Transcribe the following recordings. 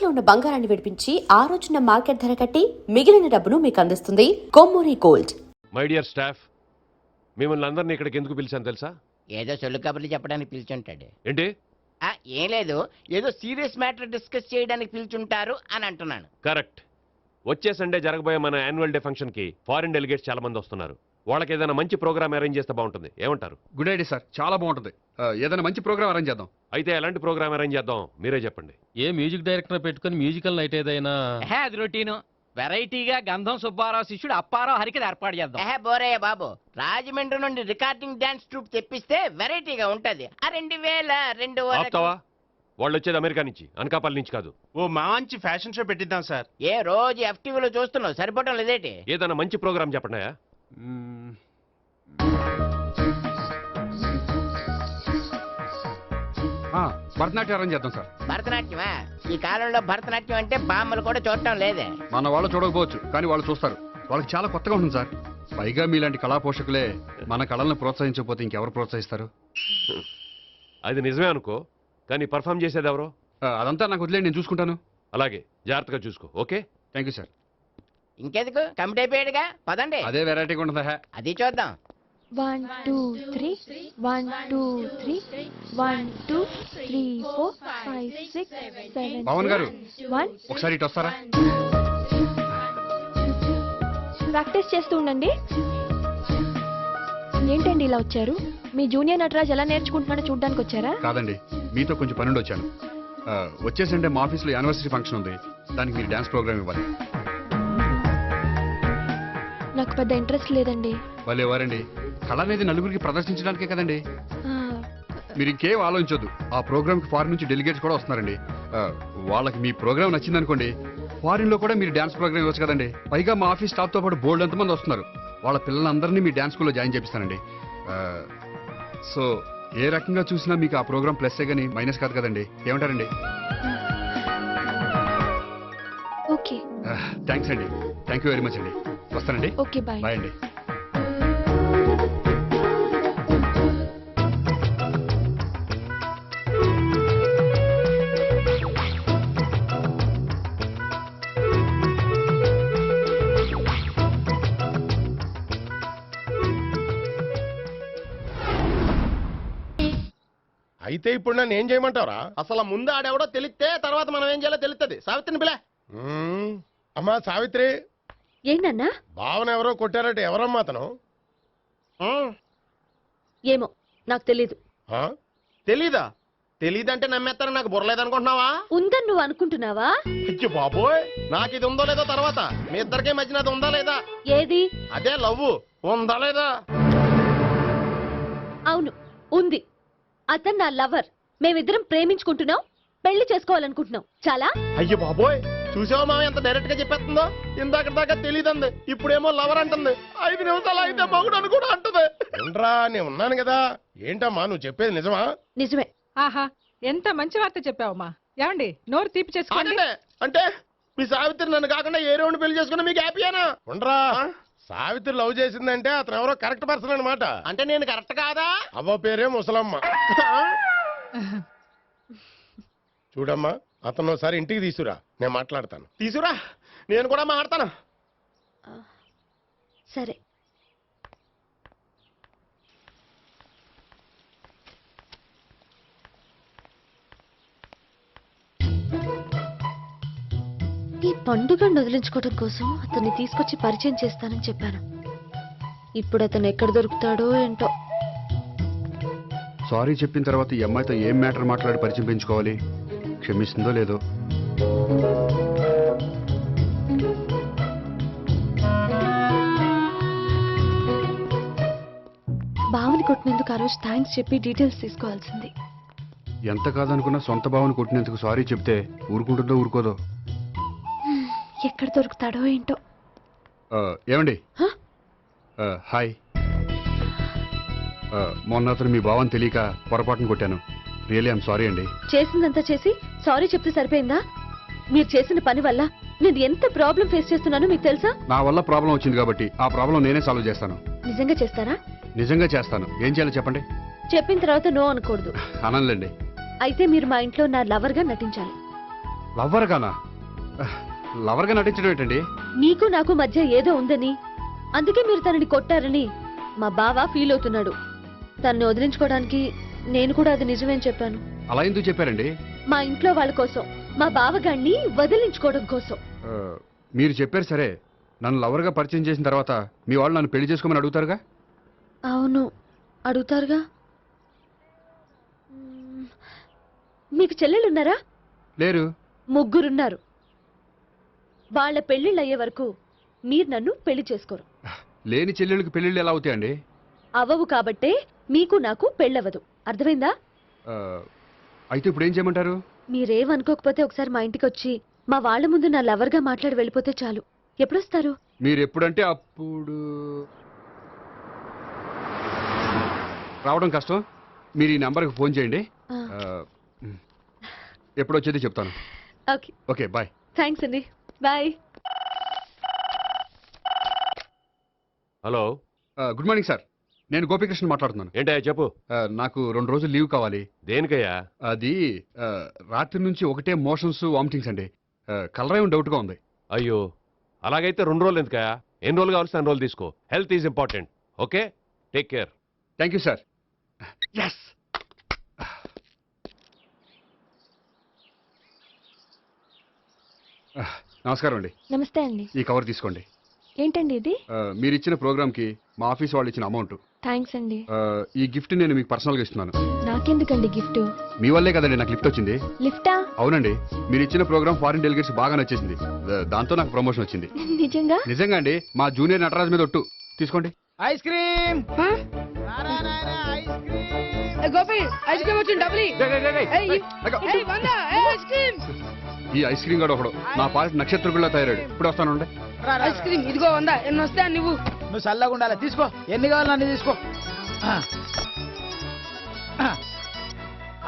తాకట్టులో ఉన్న బంగారాన్ని విడిపించి ఆ రోజున మార్కెట్ ధర కట్టి మిగిలిన డబ్బును మీకు అందిస్తుంది Kommuri gold. My dear staff, మిమ్మల్ని అందరినీ ఇక్కడికి ఎందుకు పిలిచాను తెలుసా? ఏదో సొల్లు కబుర్లు చెప్పడానికి పిలిచుంటాడు. ఏంటి? ఏం లేదు, ఏదో సీరియస్ మ్యాటర్ డిస్కస్ చేయడానికి పిలిచుంటారు అని అంటున్నాను. కరెక్ట్. వచ్చే సండే జరగబోయే మన యాన్యువల్ డే ఫంక్షన్ కి ఫారిన్ డెలిగేట్స్ చాలా మంది వస్తున్నారు. వాళ్ళకి ఏదైనా మంచి ప్రోగ్రామ్ అరేంజ్ చేస్తే బాగుంటుంది. ఏమంటారు? గుడ్ ఐడియా సార్, చాలా బాగుంటుంది. ఏదైనా మంచి ప్రోగ్రామ్ అరేంజ్ చేద్దాం. అయితే ఎలాంటి ప్రోగ్రామ్ అరేంజ్ చేద్దాం మీరే చెప్పండి. ఏ మ్యూజిక్ డైరెక్టర్ పెట్టుకుని మ్యూజికల్ నైట్ ఏదైనా అది రొటీను. వెరైటీగా గంధం సుబ్బారావు శిష్యుడు అప్పారావు హరికి ఏర్పాటు చేద్దాం. బోరయ్య బాబు, రాజమండ్రి నుండి రికార్డింగ్ డాన్స్ ట్రూప్ తెప్పిస్తే వెరైటీగా ఉంటది. 2000 ఆపుతావా? వాళ్ళు వచ్చేది అమెరికా నుంచి, అనకాపల్లి నుంచి కాదు. ఓ మంచి ఫ్యాషన్ షో పెట్టిద్దాం సార్. ఏ రోజు FTVలో చూస్తున్నావు, సరిపోవటం లేదేటి? ఏదైనా మంచి ప్రోగ్రామ్ చెప్పండియా. భరతనాట్యం అరేంజ్ చేద్దాం సార్. భరతనాట్యమా? ఈ కాలంలో భరతనాట్యం అంటే బామ్మలు కూడా చూడటం లేదే. మన వాళ్ళు చూడకపోవచ్చు, కానీ వాళ్ళు చూస్తారు. వాళ్ళకి చాలా కొత్తగా ఉంటుంది సార్. పైగా మీలాంటి కళా పోషకులే మన కళలను ప్రోత్సహించకపోతే ఇంకెవరు ప్రోత్సహిస్తారు? అది నిజమే అనుకో, కానీ పర్ఫామ్ చేసేది ఎవరో? అదంతా నాకు వదిలేండి, నేను చూసుకుంటాను. అలాగే, జాగ్రత్తగా చూసుకో. Okay, thank you sir. ఇంకెందుకు, కమిటీ అయిపోయాడుగా, పదండి. అదే వెరైటీగా ఉంటుందా? అది చూద్దాం. 1 2 3 1 2 3 1 2 3 4 5 6 7 పవన్ గారు 1 ఒకసారి ఇటు వస్తారా? ప్రాక్టీస్ చేస్తూ ఉండండి. ఏంటండి ఇలా వచ్చారు? మీ జూనియర్ నటరాజ్ ఎలా నేర్చుకుంటున్నాడో చూడడానికి వచ్చారా? కాదండి, మీతో కొంచెం పనుండి వచ్చాను. వచ్చేసంటే మా ఆఫీస్లో యానివర్సరీ ఫంక్షన్ ఉంది, దానికి మీరు డాన్స్ ప్రోగ్రామ్ ఇవ్వాలి. నాకు పెద్ద ఇంట్రెస్ట్ లేదండి. వాళ్ళు ఎవరండి? కళ అనేది నలుగురికి ప్రదర్శించడానికే కదండి. ఆ, మీరు ఇంకేం ఆలోచించొద్దు. ఆ ప్రోగ్రామ్ కి ఫారిన్ నుంచి డెలిగేట్స్ కూడా వస్తున్నారండి. వాళ్ళకి మీ ప్రోగ్రామ్ నచ్చిందనుకోండి, ఫారిన్ లో కూడా మీరు డాన్స్ ప్రోగ్రామ్ ఇవ్వచ్చు కదండి. పైగా మా ఆఫీస్ స్టాఫ్ తో పాటు బోల్డ్ ఎంతమంది వస్తున్నారు. వాళ్ళ పిల్లలందరినీ మీ డాన్స్ స్కూల్లో జాయిన్ చేపిస్తానండి. సో ఏ రకంగా చూసినా మీకు ఆ ప్రోగ్రామ్ ప్లస్సే గానీ మైనస్ కాదు కదండి. ఏమంటారండి? ఓకే. థ్యాంక్స్ అండి, థ్యాంక్ యూ వెరీ మచ్ అండి. వస్తానండి. Okay, bye. బాయ్ అండి. అయితే ఇప్పుడు నన్ను ఏం చేయమంటారా? అసలు ముందు ఆడెవడో తెలిస్తే తర్వాత మనం ఏం చేయాలో తెలుస్తుంది. సావిత్రిని పిల్ల. అమ్మా సావిత్రి. ఏంటన్నా? భావన ఎవరో కొట్టారట, ఎవరమ్మా అతను? ఏమో నాకు తెలీదు. తెలీదా? తెలీదంటే నమ్మేస్తారని నాకు బుర్రలేదనుకుంటున్నావా? ఉందని నువ్వు అనుకుంటున్నావా? అయ్యో బాబోయ్, నాకు ఇది ఉందో లేదో తర్వాత. మీ ఇద్దరికే మధ్యన అది ఉందా లేదా? ఏది? అదే లవ్ ఉందా లేదా? అవును, ఉంది. అతను నా లవర్. మేమిద్దరం ప్రేమించుకుంటున్నాం, పెళ్లి చేసుకోవాలనుకుంటున్నాం. చాలా. అయ్యో బాబోయ్, చూసావా మా ఎంత డైరెక్ట్ గా చెప్పేస్తుందో? ఇందాక దాకా తెలియదండి, ఇప్పుడేమో లవర్ అంటుంది. 5 నిమిషాలు అయితే మగుడు అని కూడా అంటుంది. ఏంట్రా, నేను ఉన్నాను కదా. ఏంటమ్మా నువ్వు చెప్పేది నిజమా? నిజమే. ఆహా, ఎంత మంచి వార్త చెప్పావమ్మా. ఏమండి, నోరు తీపి చేసుకోండి. అంటే మీ సావిత్రి నన్ను కాకుండా ఏ రౌండ్ పెళ్లి చేసుకున్నా మీకు హ్యాపీయేనా? ఉండరా, సావిత్రి లవ్ చేసిందంటే అతను ఎవరో కరెక్ట్ పర్సన్ అనమాట. అంటే నేను కరెక్ట్ కాదా? అవ్వ పేరే ముసలమ్మ. చూడమ్మా, అతను ఒకసారి ఇంటికి తీసుకురా, నేను మాట్లాడతాను. తీసుకురా, నేను కూడా మాట్లాడతాను. సరే. ఈ పండుగను వదిలించుకోవడం కోసం అతన్ని తీసుకొచ్చి పరిచయం చేస్తానని చెప్పాను. ఇప్పుడు అతను ఎక్కడ దొరుకుతాడో ఏంటో. సారీ చెప్పిన తర్వాత ఈ అమ్మాయితో ఏం మ్యాటర్ మాట్లాడి పరిచయం పెంచుకోవాలి? క్షమిస్తుందో లేదో. బావని కొట్టినందుకు ఆ రోజు థ్యాంక్స్ చెప్పి డీటెయిల్స్ తీసుకోవాల్సింది. ఎంత కాదనుకున్నా సొంత భావన కొట్టినందుకు సారీ చెప్తే ఊరుకుంటుందో ఊరుకోదో. ఎక్కడ దొరుకుతాడో ఏంటో. ఏమండి? హాయ్. మొన్న అతను మీ భావం తెలియక పొరపాటును కొట్టాను. రియలీ ఐఎమ్ సారీ అండి. చేసిందంతా చేసి సారీ చెప్తే సరిపోయిందా? మీరు చేసిన పని వల్ల నేను ఎంత ప్రాబ్లం ఫేస్ చేస్తున్నానో మీకు తెలుసా? నా వల్ల ప్రాబ్లం వచ్చింది కాబట్టి ఆ ప్రాబ్లం నేనే సాల్వ్ చేస్తాను. నిజంగా చేస్తారా? నిజంగా చేస్తాను. ఏం చేయాలో చెప్పండి. చెప్పిన తర్వాత నో అనకూడదు. అనలేండి. అయితే మీరు మా ఇంట్లో నా లవర్ గా నటించాలి. లవర్గానా? లవర్గా నటించడం ఏంటండి? నీకు నాకు మధ్య ఏదో ఉందని, అందుకే మీరు తనని కొట్టారని మా బావ ఫీల్ అవుతున్నాడు. తనని వదిలించుకోవడానికి నేను కూడా అది నిజమేని చెప్పాను. అలా ఎందుకు చెప్పారండి? మా ఇంట్లో వాళ్ళ కోసం, మా బావగాన్ని వదిలించుకోవడం కోసం. ఆ, మీరు చెప్పారు సరే, నన్ను లవర్గా పరిచయం చేసిన తర్వాత మీ వాళ్ళు నన్ను పెళ్లి చేసుకోమని అడుగుతారుగా? అవును, అడుగుతారుగా. మీకు చెల్లెలున్నారా? లేరు. ముగ్గురున్నారు. వాళ్ళ పెళ్లిళ్ళు అయ్యే వరకు మీరు నన్ను పెళ్లి చేసుకోరు. లేని చెల్లెళ్ళకి పెళ్ళిళ్ళు ఎలా అవుతాయండి? అవ్వవు కాబట్టే మీకు నాకు పెళ్ళవదు. అర్థమైందా? ఆ, అయితే ఇప్పుడు ఏం చేయమంటారు? మీరేమనుకోకపోతే ఒకసారి మా ఇంటికి వచ్చి మా వాళ్ళ ముందు నా లవర్గా మాట్లాడి వెళ్ళిపోతే చాలు. ఎప్పుడొస్తారు? మీరు ఎప్పుడంటే అప్పుడు. రావడం కష్టం. మీరు ఈ నెంబర్కి ఫోన్ చేయండి. ఆ, ఆ, ఎప్పుడు వచ్చేది చెప్తాను. Okay, okay, bye. థ్యాంక్స్ అండి. Bye. Hello, good morning sir. నేను గోపికృష్ణ మాట్లాడుతున్నాను. ఏంటయ్యా చెప్పు. నాకు 2 రోజులు లీవ్ కావాలి. దేనికయ్యా? అది రాత్రి నుంచి ఒకటే మోషన్స్, వామిటింగ్స్ అండి. కలరేం డౌట్గా ఉంది. అయ్యో, అలాగైతే 2 రోజులు ఎందుకయ్యా? ఎన్ని రోజులు కావాల్సిన 2 రోజులు తీసుకో. Health is important. Okay, take care. Thank you sir. Yes. నమస్కారం అండి. నమస్తే అండి. ఈ కవర్ తీసుకోండి. ఏంటండి ఇది? మీరు ఇచ్చిన ప్రోగ్రామ్కి మా ఆఫీస్ వాళ్ళు ఇచ్చిన అమౌంట్. థ్యాంక్స్ అండి. ఈ గిఫ్ట్ నేను మీకు పర్సనల్గా ఇస్తున్నాను. నాకెందుకండి గిఫ్ట్? మీ వల్లే కదండి నాకు గిఫ్ట్ వచ్చింది. లిఫ్టా? అవునండి, మీరు ఇచ్చిన ప్రోగ్రామ్ ఫారిన్ డెలిగేట్స్ బాగా నచ్చేసింది. దాంతో నాకు ప్రమోషన్ వచ్చింది. నిజంగా? నిజంగా అండి. మా జూనియర్ నటరాజ్ మీద ఒట్టు. తీసుకోండి. Ice cream Gopi ice cream వచ్చింది డబ్బులు ఈ ఐస్ క్రీమ్ గడు ఒకడు నా పాలిట నక్షత్రకుల్లా తయారాడు. ఇప్పుడు వస్తానండి. ఐస్ క్రీమ్ ఇదిగో 100 ఎన్ని వస్తా నువ్వు నువ్వు చల్లగా ఉండాలి. తీసుకో, ఎన్ని కావాలి అన్ని తీసుకో.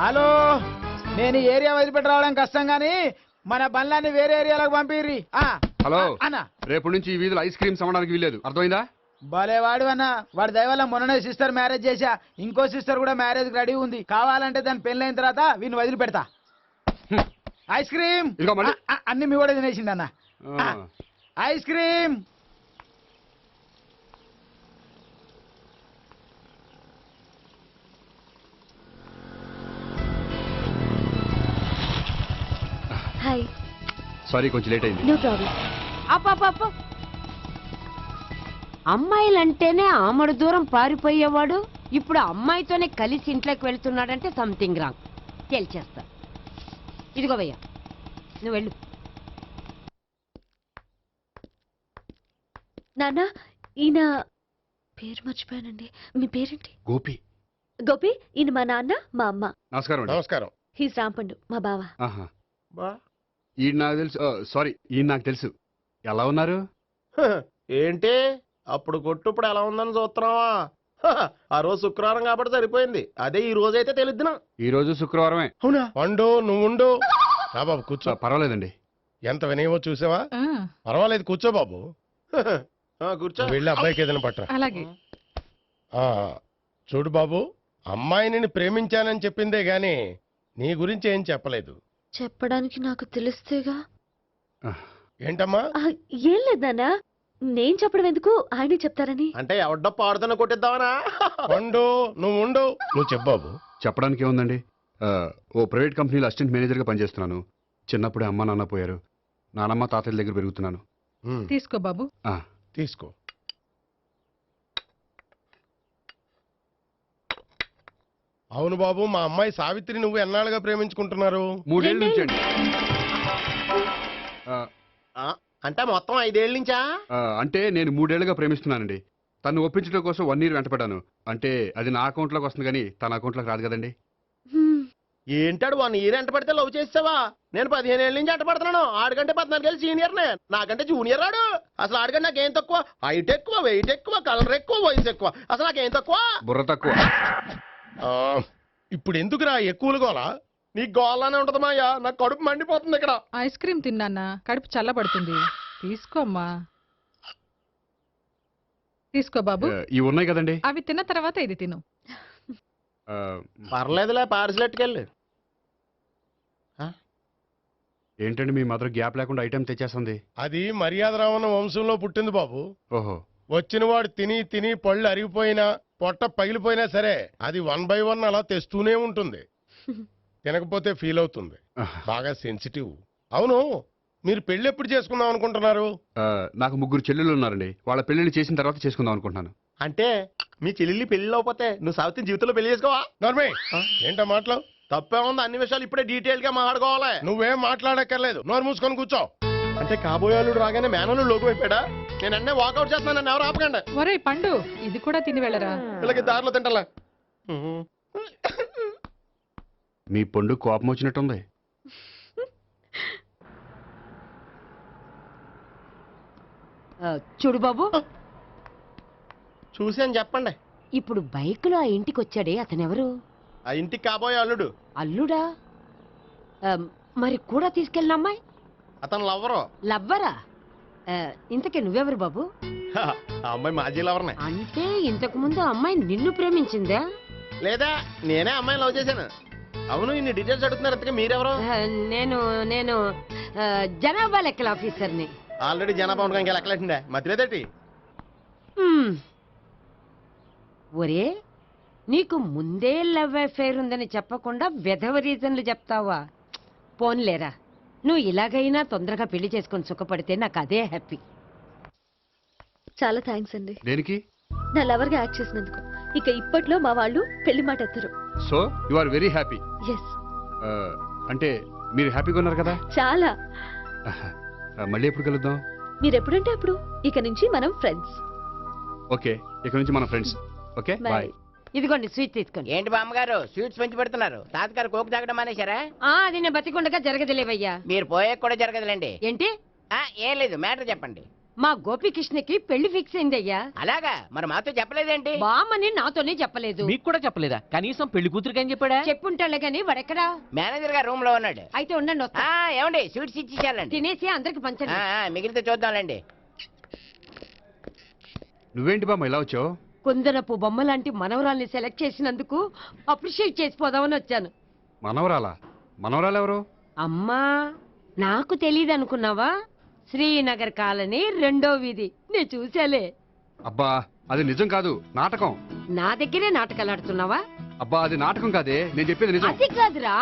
హలో, నేను ఈ ఏరియా వదిలిపెట్టి రావడం కష్టం గానీ మన బండ్లన్నీ వేరే ఏరియాలకు పంపిర్రి. హలో, అన్న రేపు నుంచి ఈ వీధిలో ఐస్ క్రీమ్స్ అమ్మడానికి వీల్లేదు. అర్థమైందా? భలేవాడు అన్న. వాడి దయ వల్ల మొన్ననే సిస్టర్ మ్యారేజ్ చేశా. ఇంకో సిస్టర్ కూడా మ్యారేజ్ రెడీ ఉంది. కావాలంటే దాని పెళ్ళైన తర్వాత వీడిని వదిలిపెడతా. ఐస్ క్రీమ్ ఇదిగో మళ్ళీ. అన్ని మీ కూడా తినేసిండి అన్న. Ice cream. హాయ్. సారీ, కొంచెం లేట్ అయింది. No problem. అప్ప అమ్మాయిలంటేనే ఆమడు దూరం పారిపోయేవాడు ఇప్పుడు అమ్మాయితోనే కలిసి ఇంట్లోకి వెళ్తున్నాడంటే సంథింగ్ రాంగ్. తేల్చేస్తా. ఇదిగో భయ్య, నువ్వు వెళ్ళు. నాన్న, ఈయన పేరు మర్చిపోయానండి. మీ పేరేంటి? గోపి. గోపి, ఈయన మా నాన్న, మా అమ్మ. నమస్కారం అండి. నమస్కారం. హీస్ రాంపండు, మా బావ. ఆహా. బా ఈయన నాకు తెలుసు. సారీ, ఈయన నాకు తెలుసు. ఎలా ఉన్నారు? ఏంటి అప్పుడు కొట్టు ఇప్పుడు ఎలా ఉందని చూస్తున్నావా? ఆ రోజు శుక్రవారం కాబట్టి సరిపోయింది. అదే ఈ రోజు అయితే తెలిద్దునా. ఈ రోజు శుక్రవారమే. అవునా? వండు, నువ్వు ఉండు. రా బాబు కూర్చో. పర్వాలేదండి. ఎంత వినయమో చూసావా? పర్వాలేదు, కూర్చో బాబు. కూర్చో. వెళ్ళి అబ్బాయికి ఏదైనా పట్టరా. అలాగే. చూడు బాబు, అమ్మాయి నిన్ను ప్రేమించానని చెప్పిందే గాని నీ గురించి ఏం చెప్పలేదు. చెప్పడానికి నాకు తెలిస్తేగా. ఏంటమ్మా? ఏం లేదు నాన్న, నేను చెప్పడం ఎందుకు, ఆయనే చెప్తారని. అంటే ఎవడ్డో పాడుతున్న కొట్టిద్దామనా? వండు, నువ్వు ఉండు. నువ్వు చెప్పు బాబు. చెప్పడానికి ఏముందండి, ఓ ప్రైవేట్ కంపెనీలో అసిస్టెంట్ మేనేజర్గా పనిచేస్తున్నాను. చిన్నప్పుడే అమ్మ నాన్న పోయారు. నానమ్మ తాతయ్య దగ్గర పెరుగుతున్నాను. తీసుకో బాబు. తీసుకో. అవును బాబు, మా అమ్మాయి సావిత్రి నువ్వు ఎన్నాళ్ళుగా ప్రేమించుకుంటున్నారు? 3 ఏళ్ళ నుంచి అండి. అంటే మొత్తం 5 ఏళ్ళ నుంచా? అంటే నేను 3 ఏళ్ళుగా ప్రేమిస్తున్నానండి. తను ఒప్పించడం కోసం 1 year వెంటపడ్డాను. అంటే అది నా అకౌంట్లోకి వస్తుంది కానీ తన అకౌంట్లోకి రాదు కదండి. ఏంటాడు 1 year ఎంట పడితే లవ్ చేసావా? నేను 15 ఏళ్ళ నుంచి ఎంట పడుతున్నాను. ఆడికంటే 14 ఏళ్ళు సీనియర్నే. నాకంటే జూనియర్ రాడు. అసలు ఆడికంటే నాకేం తక్కువ? హైట్ ఎక్కువ, వెయిట్ ఎక్కువ, కలర్ ఎక్కువ, వయసు ఎక్కువ. అసలు నాకేం తక్కువ? బుర్ర తక్కువ. ఇప్పుడు ఎందుకురా ఎక్కువలు గోలా? నీకు గోలానే ఉంటది మాయా. నాకు కడుపు మండిపోతుంది ఇక్కడ. ఐస్ క్రీమ్ తిన్నానా, కడుపు చల్లబడుతుంది. తీసుకోమ్మా. తీసుకో బాబు. ఇవి ఉన్నాయి కదండి. అవి తిన్న తర్వాత ఇది తిను. పర్లేదులే, పార్సిల్ ఎట్టుకెళ్ళి. ఏంటండి మీ మదర్ గ్యాప్ లేకుండా ఐటెం తెచ్చేస్తుంది? అది మర్యాద రావణ వంశంలో పుట్టింది బాబు. ఓహో. వచ్చిన వాడు తిని తిని పళ్ళు అరిగిపోయినా పొట్ట పగిలిపోయినా సరే అది 1 by 1 అలా తెస్తూనే ఉంటుంది. తినకపోతే ఫీల్ అవుతుంది. బాగా సెన్సిటివ్. అవును, మీరు పెళ్లి ఎప్పుడు చేసుకుందాం అనుకుంటున్నారు? నాకు 3 చెల్లెళ్ళు ఉన్నారండి. వాళ్ళ పెళ్లిళ్ళు చేసిన తర్వాత చేసుకుందాం అనుకుంటున్నాను. అంటే మీ చెల్లెల్ని పెళ్లి లేకపోతే నువ్వు సావిత్రి జీవితంలో పెళ్లి చేసుకోవా? నర్మే ఏంటో మాటలు తప్పే ఉంది. అన్ని విషయాలు ఇప్పుడే డీటెయిల్ గా మాట్లాడుకోవాలి. నువ్వేం మాట్లాడక్కర్లేదు, నోరు మూసుకొని కూర్చో. అంటే కాబోయేవాళ్ళు రాగానే మేనలు లోకం అయిపోయాడా? నేను అన్నీ వాకౌట్ చేస్తున్నాను, నన్ను ఎవరు ఆపకండి. ఒరే పండు ఇది కూడా తిని వెళ్ళరా. వీళ్ళకి దారిలో తింటలా. మీ పండు కోపం వచ్చినట్టుంది. చూడు బాబు, చూసి అని చెప్పండి. ఇప్పుడు బైక్ లో ఆ ఇంటికి వచ్చాడే అతనెవరు? ఆ ఇంటికి కాబోయే అల్లుడు. అల్లుడా? మరి కూడా తీసుకెళ్ళిన అమ్మాయి అతను లవ్వరు. లవ్వరా? ఇంతకీ నువ్వెవరు బాబు? ఆ అమ్మాయి మాజీ లవర్నే. అంటే ఇంతకు ముందు అమ్మాయి నిన్ను ప్రేమించిందా? లేదా నేనే అమ్మాయిని లవ్ చేశాను. అవును, ఇన్ని డీటెయిల్స్ అడుగుతున్నారు. ఇంతకీ మీరెవరు? నేను నేను జనాభా లెక్కల ఆఫీసర్ని. ఆల్రెడీ జనాభా ఉండగా ఇంకా లెక్కలేసిందే మధ్యలేదేటి? ఒరే, నీకు ముందే లవ్ అఫైర్ ఉందని చెప్పకుండా వెధవ రీజన్లు చెప్తావా? పోన్లేరా, నువ్వు ఇలాగైనా తొందరగా పెళ్లి చేసుకొని సుఖపడితే నాకు అదే హ్యాపీ. చాలా థ్యాంక్స్ అండి దేనికి? నా లవర్ గా యాక్ట్ చేసినందుకు. ఇక ఇప్పట్లో మా వాళ్ళు పెళ్లి మాట ఎత్తరు. So you are very happy. Yes, అంటే మీరు హ్యాపీగా ఉన్నారు కదా? చాలా. మళ్ళీ ఎప్పుడు కలుద్దాం? మీరు ఎప్పుడంటే అప్పుడు. ఇక నుంచి మనం ఫ్రెండ్స్. ఓకే, ఇక నుంచి మన ఫ్రెండ్స్. Okay, bye. ఇదిగోండి స్వీట్ తీసుకోండి. ఏంటి బామ్మగారు స్వీట్స్ పెంచి పెడుతున్నారు? తాతగారు కోక్ తాగడం మానేశారా? అది నేను బతికుండగా జరగదులేవయ్యా. మీరు పోయే కూడా జరగదులేండి. ఏంటి? ఏం లేదు, మ్యాటర్ చెప్పండి. మా గోపికృష్ణకి పెళ్లి ఫిక్స్ అయిందయ్యా. అలాగా? మరి మాతో చెప్పలేదేంటి? బామ్మని నాతోనే చెప్పలేదు. మీకు కూడా చెప్పలేదా? కనీసం పెళ్లి కూతురికి అని చెప్పాడా? చెప్పుంటాలే గాని వాడెక్కడా? మేనేజర్ గారు రూమ్ లో ఉన్నాడు. అయితే ఉండండి, వస్తా. ఏమండి స్వీట్స్ ఇచ్చేసాలండి. తినేసి అందరికి పంచండి. మిగిలితే చూద్దాంలేండి. నువ్వేంటి బామ్మ ఇలా వచ్చావు? కుందనపు బొమ్మ లాంటి మనవరాల్ని సెలెక్ట్ చేసినందుకు అప్రిషియేట్ చేసిపోదామని వచ్చాను. మనవరాలా? మనవరాలు ఎవరు? అమ్మా, నాకు తెలియదు అనుకున్నావా? శ్రీనగర్ కాలనీ 2వ వీధి. నేను చూశాలే. అబ్బా, అది నిజం కాదు, నాటకం. నా దగ్గరే నాటకాలు ఆడుతున్నావా? అబ్బా, అది నాటకం కాదే, నేను చెప్పేది నిజం. అది కాదురా,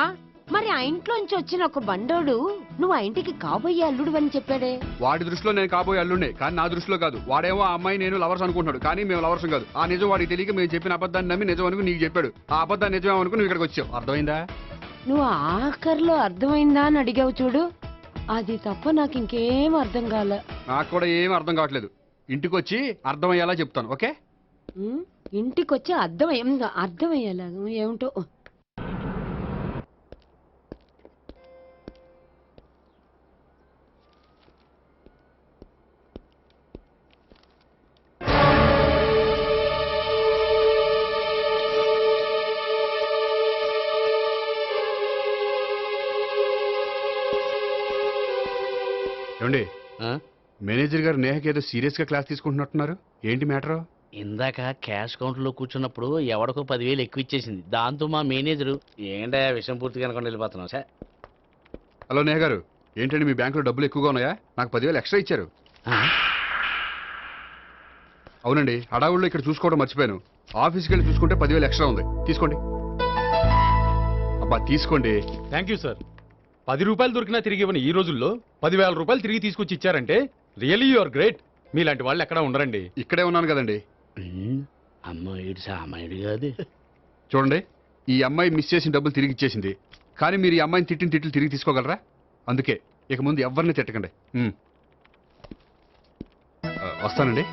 మరి ఆ ఇంట్లోంచి వచ్చిన ఒక బండోడు నువ్వు ఆ ఇంటికి కాబోయే అల్లుడు అని చెప్పాడే. వాడి దృష్టిలో నేను కాబోయే అల్లుండే, కానీ నా దృష్టిలో కాదు. వాడేమో ఆ అమ్మాయి నేను లవర్స్ అనుకుంటున్నాడు, కానీ మేము లవర్స్ కాదు. ఆ నిజం వాడికి తెలియక మేము చెప్పిన అబద్ధాన్ని నమ్మి నిజం అనుకుని నీకు చెప్పాడు. ఆ అబద్ధాన్ని నిజమే అనుకుని నువ్వు ఇక్కడికి వచ్చావు. అర్థమైందా? నువ్వు ఆఖరిలో అర్థమైందా అని అడిగావు చూడు, అది తప్ప నాకు ఇంకేం అర్థం కాలే. నాకు కూడా ఏం అర్థం కావట్లేదు. ఇంటికి వచ్చి అర్థమయ్యేలా చెప్తాను, ఓకే? ఇంటికొచ్చి అర్థమయ్యేలా ఏమిటో. ఏమండి, మేనేజర్ గారు నేహకి ఏదో సీరియస్ గా క్లాస్ తీసుకుంటున్నట్టున్నారు. ఏంటి మ్యాటర్? ఇందాక క్యాష్ కౌంటర్ లో కూర్చున్నప్పుడు ఎవడికో 10,000 ఎక్కువ ఇచ్చేసింది. దాంతో మా మేనేజరు ఏంటా విషయం పూర్తిగా అనుకుని వెళ్ళిపోతున్నాం సార్. హలో నేహ గారు, ఏంటండి మీ బ్యాంకులో డబ్బులు ఎక్కువగా ఉన్నాయా? నాకు 10,000 ఎక్స్ట్రా ఇచ్చారు. అవునండి, హడావుల్లో ఇక్కడ చూసుకోవడం మర్చిపోయాను. ఆఫీస్కి వెళ్ళి చూసుకుంటే 10,000 ఎక్స్ట్రా ఉంది. తీసుకోండి. అబ్బా తీసుకోండి. Thank you sir. 10 రూపాయలు దొరికినా తిరిగి ఇవ్వని ఈ రోజుల్లో 10,000 రూపాయలు తిరిగి తీసుకొచ్చి ఇచ్చారంటే రియలీ యు ఆర్ గ్రేట్. మీలాంటి వాళ్ళు ఎక్కడా ఉండరండి. ఇక్కడే ఉన్నాను కదండి. అమ్మ ఈడు సామాన్యుడు కాదు. చూడండి, ఈ అమ్మాయి మిస్ చేసిన డబ్బులు తిరిగి ఇచ్చేసింది, కానీ మీరు ఈ అమ్మాయిని తిట్టిన తిట్లు తిరిగి తీసుకోగలరా? అందుకే ఇక ముందు ఎవరిని తిట్టకండి. వస్తానండి.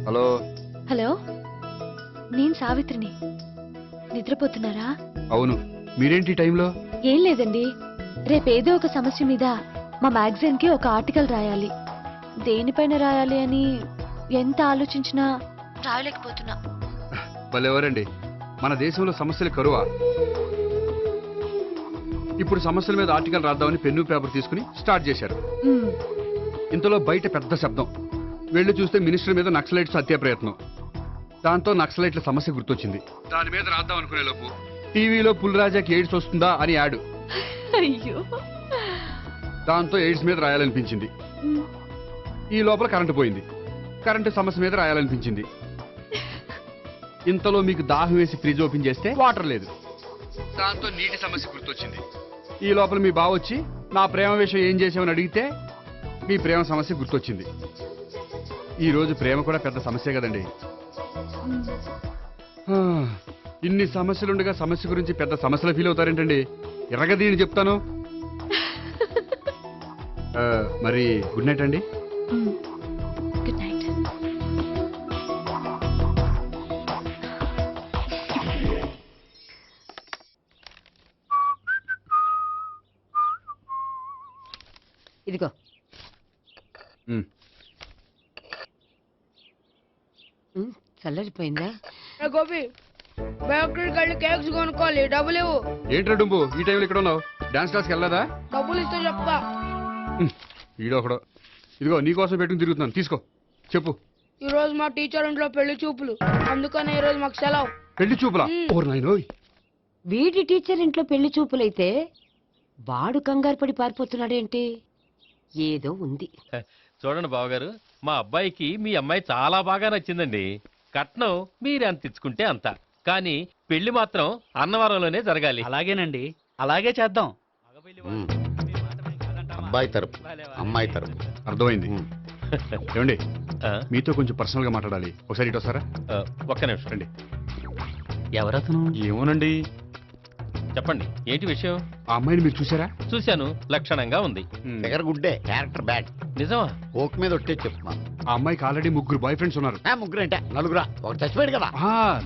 హలో. హలో, నేను సావిత్రిని. నిద్రపోతున్నారా? అవును, మీరేంటి ఈ టైంలో? ఏం లేదండి, రేపేదో ఒక సమస్య మీద మా మ్యాగజైన్ కి ఒక ఆర్టికల్ రాయాలి. దేనిపైన రాయాలి అని ఎంత ఆలోచించినా రాయలేకపోతున్నా. భలేవరండి, మన దేశంలో సమస్యలు కరువా? ఇప్పుడు సమస్యల మీద ఆర్టికల్ రాద్దామని పెన్ను పేపర్ తీసుకుని స్టార్ట్ చేశారు. మ్మ్. ఇంతలో బయట పెద్ద శబ్దం. వెళ్ళి చూస్తే మినిస్టర్ మీద నక్సలైట్స్ హత్య ప్రయత్నం. దాంతో నక్సలైట్ల సమస్య గుర్తొచ్చింది. దాని మీద రాద్దాం అనుకునే లోపు టీవీలో పుల్రాజాకి ఎయిడ్స్ వస్తుందా అని యాడ్. అయ్యో. దాంతో ఎయిడ్స్ మీద రాయాలనిపించింది. మ్మ్. ఈ లోపల కరెంటు పోయింది. కరెంటు సమస్య మీద రాయాలనిపించింది. ఇంతలో మీకు దాహం వేసి ఫ్రిడ్జ్ ఓపెన్ చేస్తే వాటర్ లేదు. దాంతో నీటి సమస్య గుర్తొచ్చింది. ఈ లోపల మీ బావ వచ్చి నా ప్రేమ విషయం ఏం చేసామని అడిగితే మీ ప్రేమ సమస్య గుర్తొచ్చింది. ఈ రోజు ప్రేమ కూడా పెద్ద సమస్య కదండి. ఆ, ఇన్ని సమస్యలుండగా సమస్య గురించి పెద్ద సమస్యలు ఫీల్ అవుతారేంటండి? ఎరగదీని చెప్తాను. మరి గుడ్ నైట్ అండి. మ్మ్. Good night. ఇదిగో. ఉమ్. చల్లరిపోయిందా? గోపి, బేకరీకి వెళ్ళి కేక్స్ కొనుక్కోవాలి, డబ్బులు ఇవ్వు. ఏంట్రా డుంబు ఈ టైంలో ఇక్కడ ఉన్నావు? డాన్స్ క్లాస్కి వెళ్ళదా? డబ్బులు ఇస్తే చెప్తా. ఈడో ఒకడో. ఇదిగో నీకోసం పెట్టుకుని తిరుగుతున్నాను, తీసుకో. చెప్పు. ఈ రోజు మా టీచర్ ఇంట్లో పెళ్లి చూపులు, అందుకనే ఈ రోజు మాకు సెలవు. పెళ్లి చూపులా? ఓర్ నాయనోయ్. వీడి టీచర్ ఇంట్లో పెళ్లి చూపులైతే వాడు కంగారు పడి పారిపోతున్నాడేంటి? ఏదో ఉంది. చూడండి బావగారు, మా అబ్బాయికి మీ అమ్మాయి చాలా బాగా నచ్చిందండి. కట్నం మీరు ఎంత ఇచ్చుకుంటే అంత, కానీ పెళ్లి మాత్రం అన్నవరంలోనే జరగాలి. అలాగేనండి, అలాగే చేద్దాం. అబ్బాయి తరపు అమ్మాయి తరపు. అర్థమైంది. ఏమండి, ఆ, మీతో కొంచెం పర్సనల్ గా మాట్లాడాలి. ఒకసారి ఇటు వస్తారా? ఆ, ఒక్క నిమిషం. రండి. ఎవరతను? ఏమోనండి. చెప్పండి, ఏంటి విషయం? ఆ అమ్మాయిని మీరు చూసారా? చూశాను, లక్షణంగా ఉంది. ఫిగర్ గుడ్డే, క్యారెక్టర్ బ్యాడ్. నిజమా? ఓక్ మీద ఒట్టే చెప్తున్నాను. ఆ అమ్మాయికి ఆల్రెడీ 3 బాయ్ ఫ్రెండ్స్ ఉన్నారు. ముగ్గురు అంటే నలుగురా? ఒకటి చచ్చిపోయాడు కదా.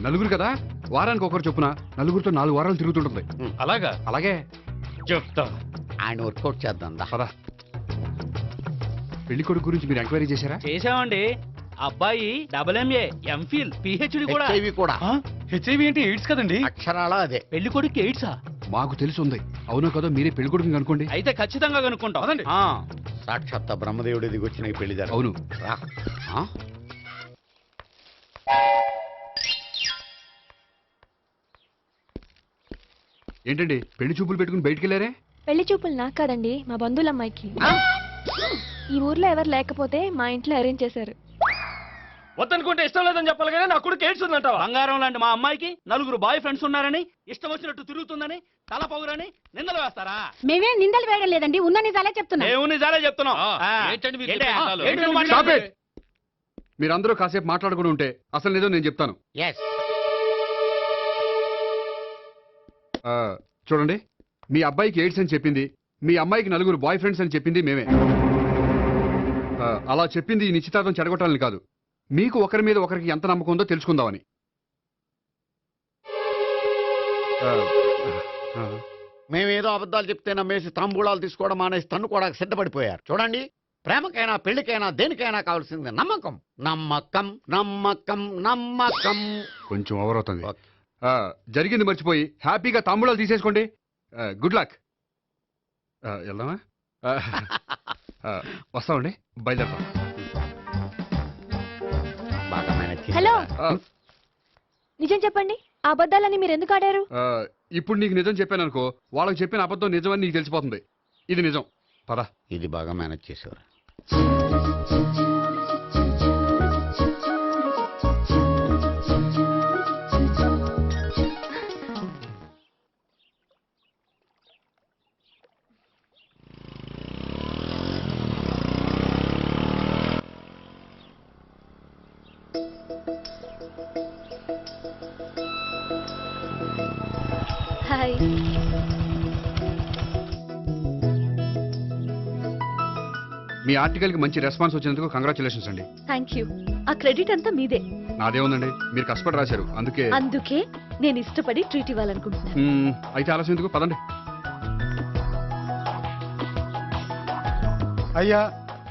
నలుగురు కదా, వారానికి ఒకరు చొప్పున నలుగురితో 4 వారాలు తిరుగుతుంటుంది. అలాగా? అలాగే. చెప్తా. ఆయన వర్కౌట్ చేద్దాం దా. పదా. పెళ్లి కొడుకు గురించి మీరు ఎంక్వైరీ చేశారా? చేసామండి. అబ్బాయి MA, MPhil, PhD కూడా. HIV కూడా. హెచ్ఐవి అంటే ఎయిడ్స్ కదండి. అక్షరాల అదే. పెళ్లి కొడుకు ఎయిడ్సా? మాకు తెలిసి ఉంది. అవునో కదా, మీరే పెళ్లి కొడుకుని కనుకోండి. అయితే ఖచ్చితంగా కనుక్కుంటాం. అదండి. సాక్షాత్ బ్రహ్మదేవుడి దిగి వచ్చిన పెళ్లి జరగదు. అవును. రా. ఆ? ఏంటండి పెళ్లి చూపులు పెట్టుకుని బయటికి వెళ్ళారే? పెళ్లి చూపులు నాకు కాదండి, మా బంధువుల అమ్మాయికి. ఈ ఊర్లో ఎవరు లేకపోతే మా ఇంట్లో అరేంజ్ చేశారు. వద్దనుకుంటే ఇష్టం లేదని చెప్పాలి కానీ నా కొడుకు ఎయిడ్స్ ఉందంటావా? బంగారం లాంటి మా అమ్మాయికి 4 బాయ్ ఫ్రెండ్స్ ఉన్నారని, ఇష్టం వచ్చినట్టు తిరుగుతుందని, తల పౌరని నిందలు వేస్తారా? మేమే నిందలు వేయడం లేదండి, ఉన్న నిజాలే చెప్తున్నా. దేవుని నిజాలే చెప్తున్నాం. ఏంటండి మీరు ఏంటి? చెప్పే నిజాలు? ఏంటి నువ్వు Stop మాట్లాడేది? it! మీరందరూ కాసేపు మాట్లాడుకుని ఉంటే అసలు నిజం నేను చెప్తాను. Yes. చూడండి, మీ అబ్బాయికి ఎయిడ్స్ అని చెప్పింది, మీ అమ్మాయికి 4 బాయ్ ఫ్రెండ్స్ అని చెప్పింది మేమే. అలా చెప్పింది ఈ నిశ్చితార్థం చెడగొట్టాలని కాదు, మీకు ఒకరి మీద ఒకరికి ఎంత నమ్మకం ఉందో తెలుసుకుందామని. మేమేదో అబద్ధాలు చెప్తే నమ్మేసి తాంబూలాలు తీసుకోవడం మానేసి తన్నుకోవడానికి సిద్ధపడిపోయారు. చూడండి, ప్రేమకైనా పెళ్లికైనా దేనికైనా కావాల్సింది నమ్మకం. నమ్మకం నమ్మకం నమ్మకం. కొంచెం ఓవర్ అవుతుంది. జరిగింది మర్చిపోయి హ్యాపీగా తాంబూలాలు తీసేసుకోండి. Good luck. వెళ్దామా? వస్తామండి, బయలుదేరతాం. బాగా మేనేజ్ చేశారు. హలో, నిజం చెప్పండి, ఆ అబద్ధాలని మీరు ఎందుకు ఆడారు? ఇప్పుడు నీకు నిజం చెప్పాను అనుకో, వాళ్ళకి చెప్పిన అబద్ధం నిజమని నీకు తెలిసిపోతుంది. ఇది నిజం. పద. ఇది బాగా మేనేజ్ చేసేవారు. హాయ్. మీ ఆర్టికల్కి మంచి రెస్పాన్స్ వచ్చినందుకు కంగ్రాచులేషన్స్ అండి. Thank you. ఆ క్రెడిట్ అంతా మీదే. నాదేముందండి, మీరు కష్టపడి రాశారు అందుకే. అందుకే నేను ఇష్టపడి ట్రీట్ ఇవ్వాలనుకుంటున్నాను. అయితే ఆలస్యం ఎందుకు, పదండి. అయ్యా,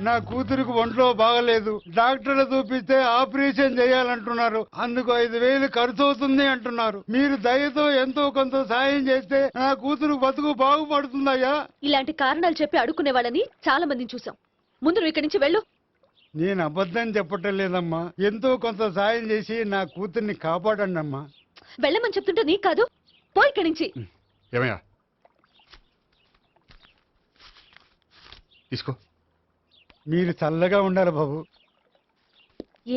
నా కూతురికి ఒంట్లో బాగలేదు, డాక్టర్లు చూపిస్తే ఆపరేషన్ చేయాలంటున్నారు. అందుకు 5,000 ఖర్చు అవుతుంది అంటున్నారు. మీరు దయతో ఎంతో కొంత సాయం చేస్తే నా కూతురు బతుకు బాగుపడుతుందయ్యా. ఇలాంటి కారణాలు చెప్పి అడుక్కునే వాళ్ళని చాలా మందిని చూసాం. ముందు నువ్వు ఇక్కడి నుంచి వెళ్ళు. నేను అబద్ధం చెప్పటం లేదమ్మా. ఎంతో కొంత సాయం చేసి నా కూతుర్ని కాపాడండి అమ్మా. వెళ్ళమని చెప్తుంటే నీకు కాదు, పో ఇక్కడి నుంచి. ఏమయ్యా, తీసుకో. మీరు చల్లగా ఉండాలి బాబు.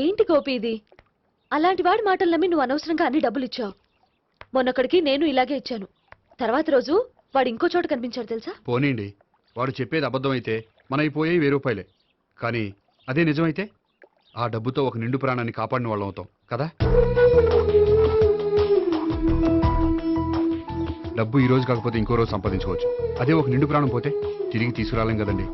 ఏంటి గోపి ఇది? అలాంటి వాడి మాటలు నమ్మి నువ్వు అనవసరంగా అన్ని డబ్బులు ఇచ్చావు. మొన్నొక్కడికి నేను ఇలాగే ఇచ్చాను. తర్వాత రోజు వాడు ఇంకో చోట కనిపించాడు తెలుసా? పోనీండి, వాడు చెప్పేది అబద్ధం అయితే మనకి పోయేవి 1000 రూపాయలే. కానీ అదే నిజమైతే ఆ డబ్బుతో ఒక నిండు ప్రాణాన్ని కాపాడిన వాళ్ళం అవుతాం కదా. డబ్బు ఈ రోజు కాకపోతే ఇంకో రోజు సంపాదించుకోవచ్చు. అదే ఒక నిండు ప్రాణం పోతే తిరిగి తీసుకురాలేం కదండి.